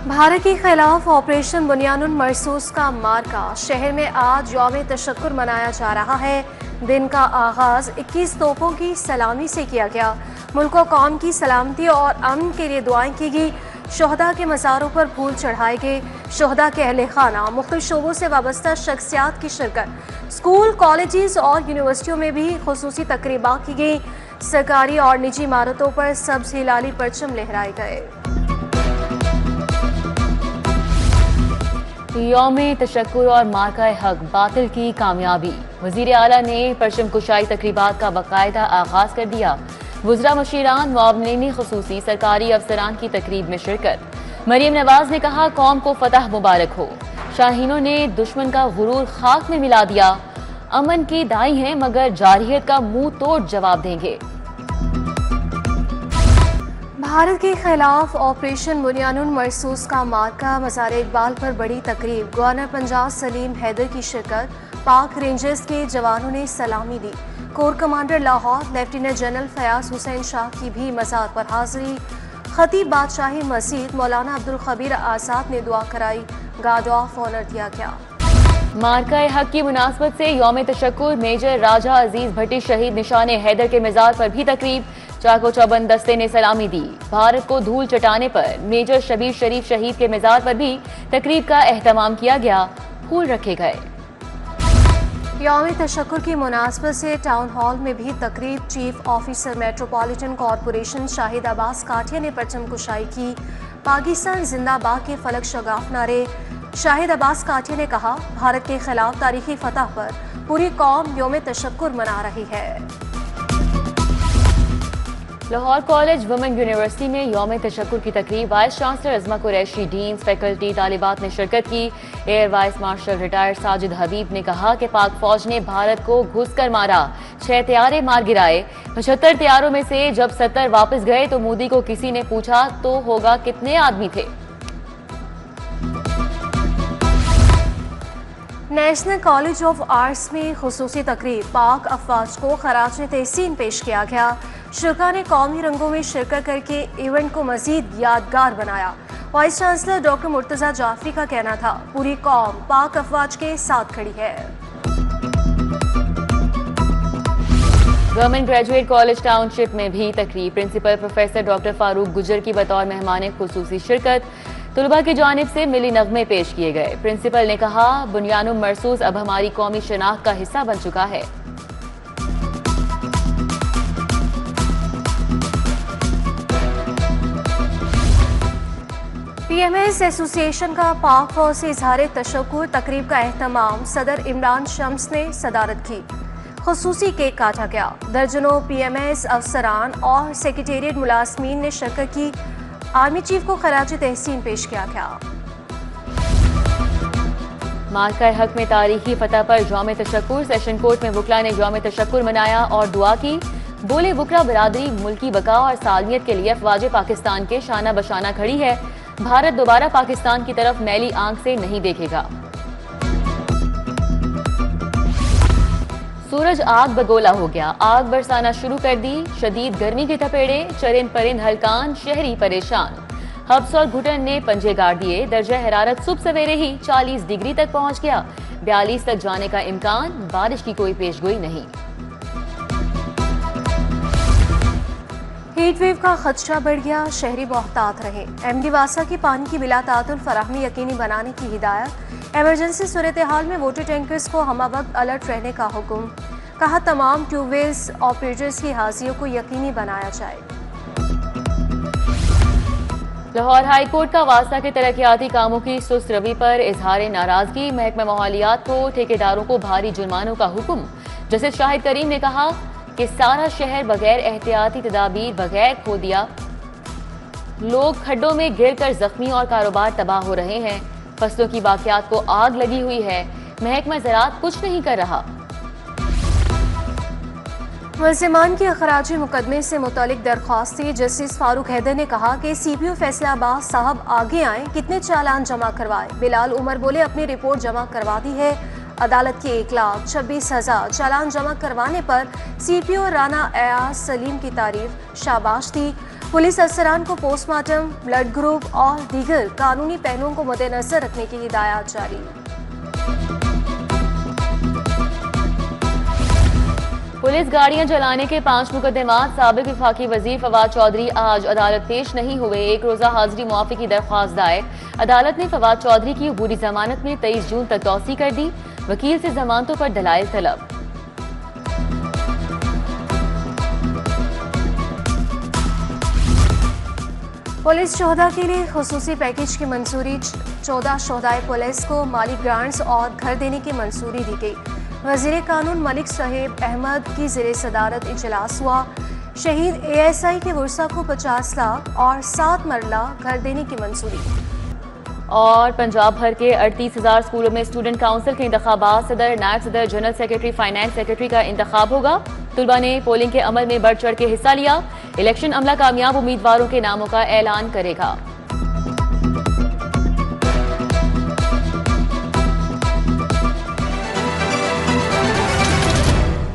भारत के खिलाफ ऑपरेशन बुनियानुल मरसूस का मार्का। शहर में आज यौम तशक्कुर मनाया जा रहा है। दिन का आगाज 21 तोपों की सलामी से किया गया। मुल्क और कौम की सलामती और अमन के लिए दुआएं की गई। शोहदा के मज़ारों पर फूल चढ़ाए गए। शोहदा के अहले खाना, मुख्तलिफ शोबों से वाबस्ता शख्सियात की शिरकत। स्कूल, कॉलेजेस और यूनिवर्सिटियों में भी खुसूसी तकरीबात की गई। सरकारी और निजी इमारतों पर सब्ज़ हिलाली परचम लहराए गए। यौम तशक्कुर और मार्का हक बातिल की कामयाबी। वज़ीर आला ने परचम कुशाई तकरीबात का बाकायदा आगाज कर दिया। वुज़रा, मशीरान, मुआवनीन खुसूसी, सरकारी अफसरान की तकरीब में शिरकत। मरीम नवाज ने कहा, कौम को फतह मुबारक हो। शाहीनों ने दुश्मन का गुरूर खाक में मिला दिया। अमन की दाई हैं मगर जारहियत का मुंह तोड़ जवाब देंगे। भारत के खिलाफ ऑपरेशन बुनियानुल मरसूस का मार्का। मज़ार इकबाल पर बड़ी तकरीब। गवर्नर पंजाब सलीम हैदर की शिरकत। पाक रेंजर्स के जवानों ने सलामी दी। Corps commander Lahore lieutenant general Fayaz Hussain Shah की भी मज़ार पर हाजिरी। खतीब बादशाही मस्जिद मौलाना अब्दुल खबीर आज़ाद ने दुआ कराई। गार्ड ऑफ ऑनर दिया गया। मार्का हक की मुनासबत से यौम तशक्कुर मेजर राजा अजीज भट्टी शहीद निशान हैदर के मज़ार पर भी तकरीब। चाको चौबंद दस्ते ने सलामी दी। भारत को धूल चटाने पर मेजर शबीर शरीफ शहीद के मज़ार पर भी तकरीब का एहतमाम किया गया। फूल रखे गए। यौम तशक्कुर की मुनासबत से टाउन हॉल में भी तकरीब। Chief officer metropolitan corporation Shahid Abbas Kathia ने परचम कुशाई की। पाकिस्तान जिंदाबाद के फलक शगाफ नारे। शाहिद अब्बास काठिया ने कहा, भारत के खिलाफ तारीखी फतह पर पूरी कौम यौम तशक्कुर मना रही है। लाहौर कॉलेज वुमेन यूनिवर्सिटी में यौम तशक्कुर की तकरीब। Vice chancellor Uzma Qureshi, deans, faculty, तालिबात ने शिरकत की। Air vice marshal retired Sajid Habib ने कहा कि पाक फौज ने भारत को घुस कर मारा। 6 तैयारे मार गिराए। 75 तैयारों में से जब 70 वापस गए तो मोदी को किसी ने पूछा तो होगा कितने आदमी थे। नेशनल कॉलेज ऑफ आर्ट्स में खुसूसी तकरीब। पाक अफवाज को खराज तहसीन पेश किया गया। शुरा ने कौमी रंगों में शिरकत करके इवेंट को मजीद यादगार बनाया। Vice chancellor doctor Murtaza Jafri का कहना था, पूरी कौम पाक अफवाज के साथ खड़ी है। गवर्नमेंट ग्रेजुएट कॉलेज टाउनशिप में भी तकरीब। प्रिंसिपल प्रोफेसर डॉक्टर फारूक गुजर की बतौर मेहमान खुसूसी शिरकत। तुलबा की जानिब से मिली नगमे पेश किए गए। प्रिंसिपल ने कहा, बुनियानुल मरसूस अब हमारी कौमी शनाख्त का हिस्सा बन चुका है। PMS एसोसिएशन का पाक फौज से इजहार तशक्कुर। तकरीब का एहतमाम सदर इमरान शम्स ने सदारत की। खुसूसी केक काटा गया। दर्जनों PMS अफसरान और सेक्रेटेरिएट मुलाजमीन ने शिरकत की। आर्मी चीफ को खराज तहसीन पेश किया गया। मार्का हक में तारीखी फतह पर यौम तशक्कुर। सेशन कोर्ट में वकला ने यौम तशक्कुर मनाया और दुआ की। बोले, वकला बरादरी मुल्की बका और सालमियत के लिए अफवाज पाकिस्तान के शाना बशाना खड़ी है। भारत दोबारा पाकिस्तान की तरफ मैली आंख से नहीं देखेगा। सूरज आग बगोला हो गया। आग बरसाना शुरू कर दी। शदीद गर्मी के थपेड़े, चरिंद परिंद हलकान, शहरी परेशान। हब्स और घुटन ने पंजे गाड़ दिए। दर्जा हरारत सुबह सवेरे ही 40 डिग्री तक पहुंच गया। 42 तक जाने का इम्कान। बारिश की कोई पेशगोई नहीं। हीट वेव का खदशा बढ़ गया। शहरी मोहतात रहे। MD वासा की पानी की बिला तातुल फराहमी यकीनी बनाने की हिदायत। एमरजेंसी सूरत हाल में वाटर टैंकर्स को हमा वक्त अलर्ट रहने का हुक्म। कहा, तमाम ट्यूबवेल्स ऑपरेटर्स की हाजिरी को यकीनी बनाया जाए। लाहौर हाई कोर्ट का वास्ता के तरक्याती कामों की सुस्त रवि पर इजहार नाराजगी। महकमा माहौलियात को ठेकेदारों को भारी जुर्मानों का हुक्म। जस्टिस शाहिद करीम ने कहा कि सारा शहर बगैर एहतियाती तदाबीर बगैर खो दिया। लोग खड्डों में गिर कर जख्मी और कारोबार तबाह हो रहे हैं। फसलों की बाकियात को आग लगी हुई है। महकमा ज़राअत कुछ नहीं कर रहा। मुल्ज़िमान की खराजी मुकदमे से मुतालिक दरख्वास्त थी। जस्टिस फारूक हैदर ने कहा कि CPO फैसलाबाद साहब आगे आए, कितने चालान जमा करवाए। बिलाल उमर बोले, अपनी रिपोर्ट जमा करवा दी है। अदालत के 1,26,000 चालान जमा करवाने पर CPO राना एयाज सलीम की तारीफ शाबाश थी। पुलिस अफसरान को पोस्टमार्टम, ब्लड ग्रुप और दीगर कानूनी पहलुओं को मद्देनजर रखने की हिदायत जारी। पुलिस गाड़ियां जलाने के 5 मुकदमात, साबिक वफाकी वजीर फवाद चौधरी आज अदालत पेश नहीं हुए। एक रोजा हाजिरी मुआफी की दरख्वास्त दायर। अदालत ने फवाद चौधरी की अबूरी जमानत में 23 जून तक तौसी कर दी। वकील से जमानतों पर दलाइल तलब। पुलिस शोहदा के लिए खुसूसी पैकेज की मंजूरी। 14 शोहदाए पुलिस को माली ग्रांट्स और घर देने की मंजूरी दी गई। वजीर कानून मलिक साहिब अहमद की ज़ेरे सदारत इजलास हुआ। शहीद ASI के वर्सा को 50 लाख और 7 मरला घर देने की मंजूरी। और पंजाब भर के 38,000 स्कूलों में स्टूडेंट काउंसिल के इंतखाबात, सदर, नायब सदर, जनरल सेक्रेटरी, फाइनेंस सेक्रेटरी का इंतखाब होगा। तुलबा ने पोलिंग के अमल में बढ़ चढ़ के हिस्सा लिया। इलेक्शन अमला कामयाब उम्मीदवारों के नामों का ऐलान करेगा।